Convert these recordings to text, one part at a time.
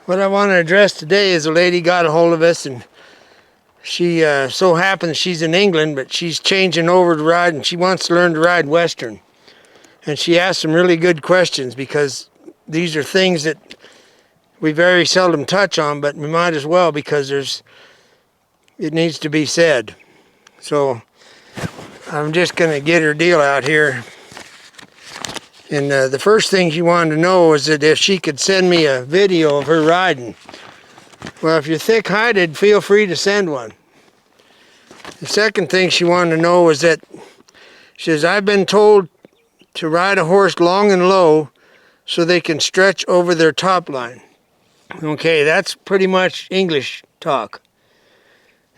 What I want to address today is a lady got a hold of us, and she so happens she's in England, but she's changing over to ride, and she wants to learn to ride Western. And she asked some really good questions, because these are things that we very seldom touch on, but we might as well, because it needs to be said. So I'm just going to get her deal out here. And the first thing she wanted to know was that if she could send me a video of her riding. Well, if you're thick-hided, feel free to send one. The second thing she wanted to know was that, she says, I've been told to ride a horse long and low so they can stretch over their top line. Okay, that's pretty much English talk.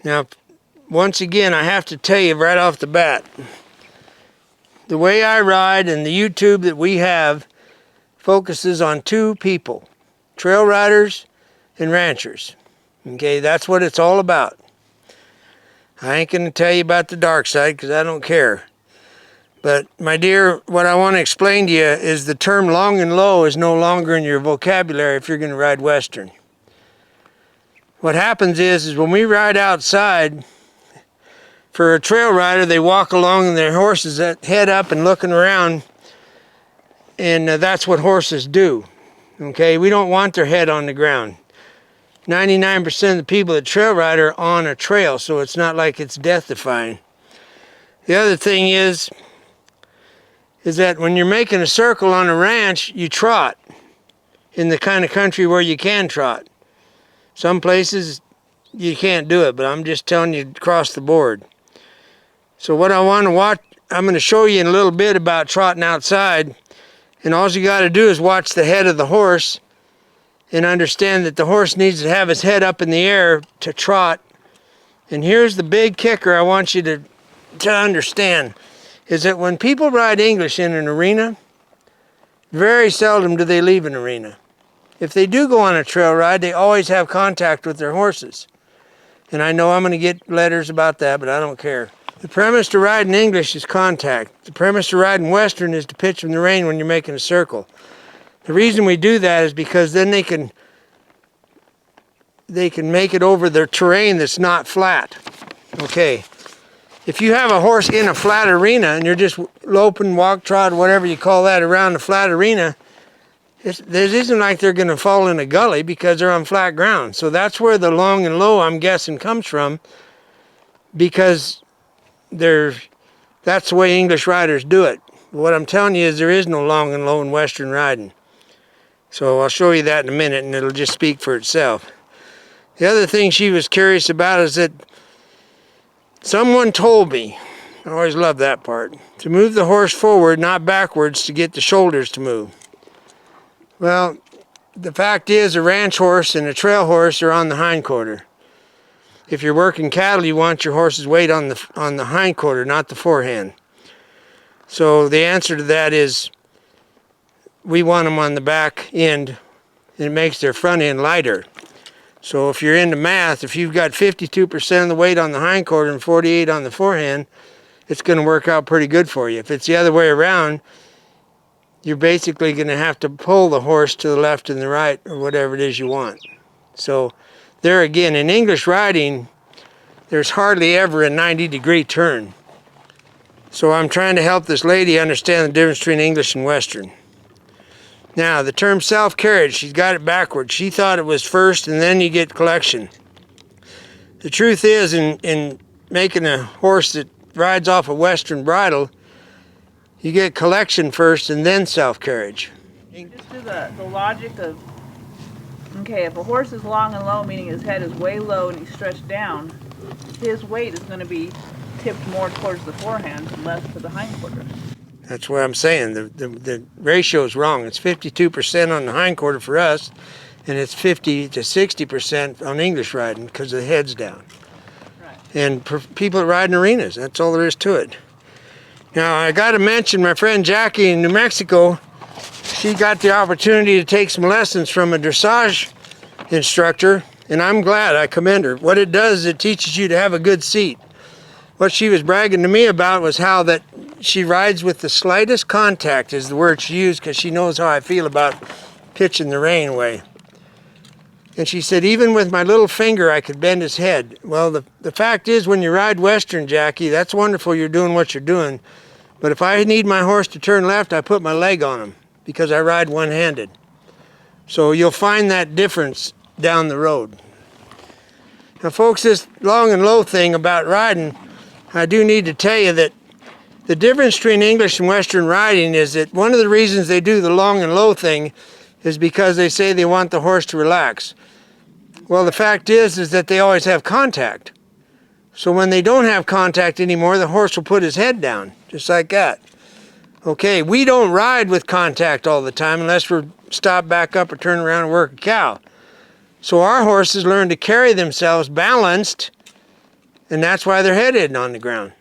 Now, once again, I have to tell you right off the bat, the way I ride and the YouTube that we have focuses on two people, trail riders and ranchers. Okay, that's what it's all about. I ain't going to tell you about the dark side, because I don't care. But my dear, what I want to explain to you is the term long and low is no longer in your vocabulary if you're going to ride Western. What happens is when we ride outside, for a trail rider, they walk along and their horses head up and looking around, and that's what horses do. Okay, we don't want their head on the ground. 99% of the people that trail ride are on a trail, so it's not like it's death-defying. The other thing is that when you're making a circle on a ranch, you trot in the kind of country where you can trot. Some places you can't do it, but I'm just telling you across the board. So what I want to watch, I'm going to show you in a little bit about trotting outside, and all you got to do is watch the head of the horse and understand that the horse needs to have his head up in the air to trot. And here's the big kicker I want you to understand, is that when people ride English in an arena, very seldom do they leave an arena. If they do go on a trail ride, they always have contact with their horses. And I know I'm going to get letters about that, but I don't care. The premise to riding English is contact. The premise to riding Western is to pitch in the rein when you're making a circle. The reason we do that is because then they can make it over their terrain that's not flat. Okay. If you have a horse in a flat arena and you're just loping, walk, trot, whatever you call that, around the flat arena, it isn't like they're going to fall in a gully because they're on flat ground. So that's where the long and low, I'm guessing, comes from, because that's the way English riders do it. What I'm telling you is there is no long and low in Western riding. So I'll show you that in a minute, and it'll just speak for itself. The other thing she was curious about is that someone told me, I always love that part, to move the horse forward, not backwards, to get the shoulders to move. Well, the fact is a ranch horse and a trail horse are on the hindquarter. If you're working cattle, you want your horse's weight on the hindquarter, not the forehand. So the answer to that is we want them on the back end, and it makes their front end lighter. So if you're into math, if you've got 52% of the weight on the hindquarter and 48 on the forehand, it's going to work out pretty good for you. If it's the other way around, you're basically going to have to pull the horse to the left and the right, or whatever it is you want. So there again, in English riding, there's hardly ever a 90-degree turn. So I'm trying to help this lady understand the difference between English and Western. Now, the term self-carriage, she's got it backwards. She thought it was first, and then you get collection. The truth is, in making a horse that rides off a Western bridle, you get collection first and then self-carriage. Just do the logic of, okay, if a horse is long and low, meaning his head is way low and he's stretched down, his weight is going to be tipped more towards the forehand and less to the hindquarters. That's what I'm saying. The ratio is wrong. It's 52% on the hindquarter for us, and it's 50 to 60% on English riding because the head's down. Right. And people that ride in arenas, that's all there is to it. Now, I got to mention my friend Jackie in New Mexico. She got the opportunity to take some lessons from a dressage instructor, and I'm glad. I commend her. What it does is it teaches you to have a good seat. What she was bragging to me about was how that she rides with the slightest contact, is the word she used, because she knows how I feel about pitching the rein away. And she said, even with my little finger, I could bend his head. Well, the fact is, when you ride Western, Jackie, that's wonderful you're doing what you're doing. But if I need my horse to turn left, I put my leg on him because I ride one-handed. So you'll find that difference down the road. Now, folks, this long and low thing about riding, I do need to tell you that the difference between English and Western riding is that one of the reasons they do the long and low thing is because they say they want the horse to relax. Well, the fact is that they always have contact. So when they don't have contact anymore, the horse will put his head down, just like that. Okay, we don't ride with contact all the time unless we're stopped back up or turn around and work a cow. So our horses learn to carry themselves balanced, and that's why they're headed on the ground.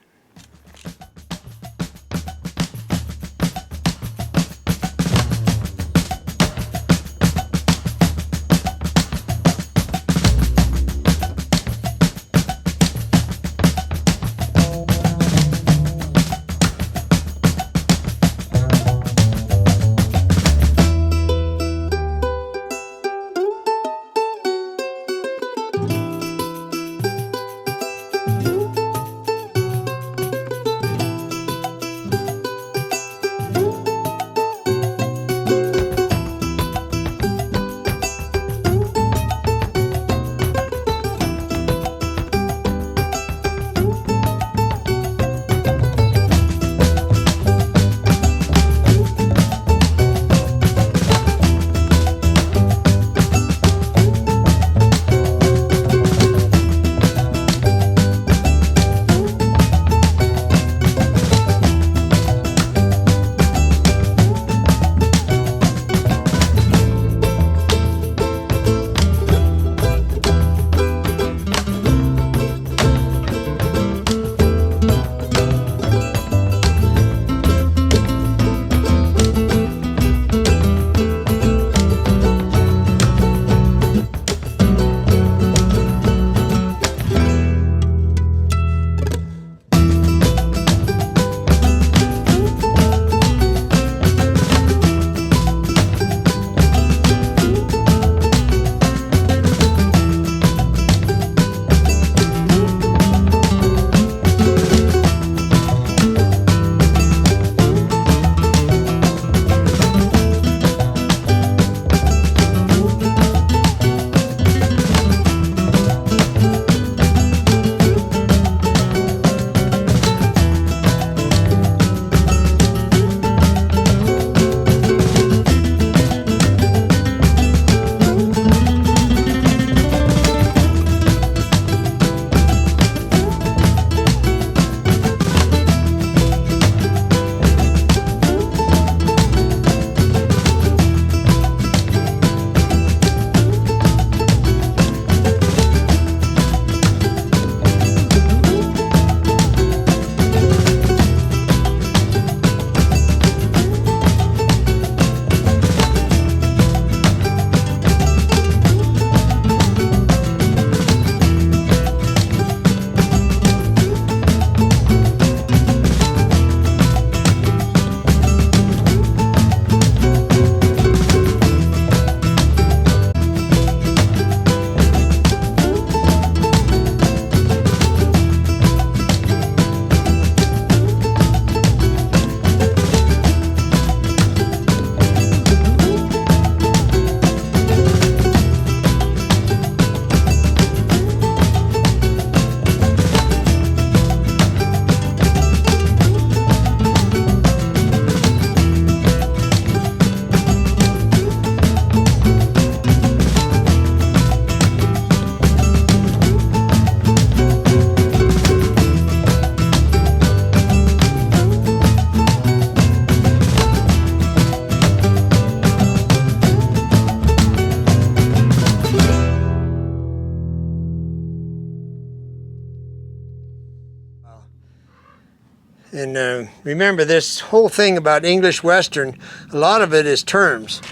And remember, this whole thing about English Western, a lot of it is terms.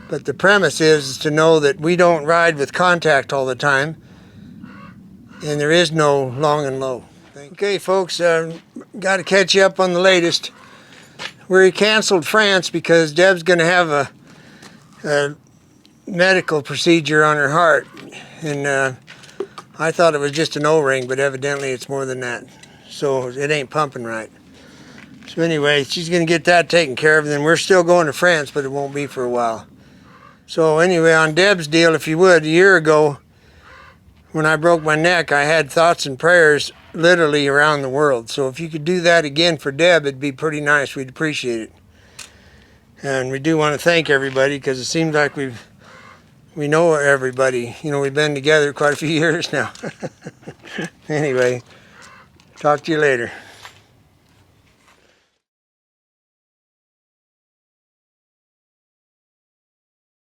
But the premise is to know that we don't ride with contact all the time, and there is no long and low. Okay, folks, got to catch you up on the latest. We canceled France because Deb's going to have a medical procedure on her heart, and I thought it was just an O-ring, but evidently it's more than that. So it ain't pumping right. So anyway, she's gonna get that taken care of, and then we're still going to France, but it won't be for a while. So anyway, on Deb's deal, if you would, a year ago, when I broke my neck, I had thoughts and prayers literally around the world. So if you could do that again for Deb, it'd be pretty nice. We'd appreciate it. And we do want to thank everybody, because it seems like we know everybody. You know, we've been together quite a few years now. Anyway, talk to you later.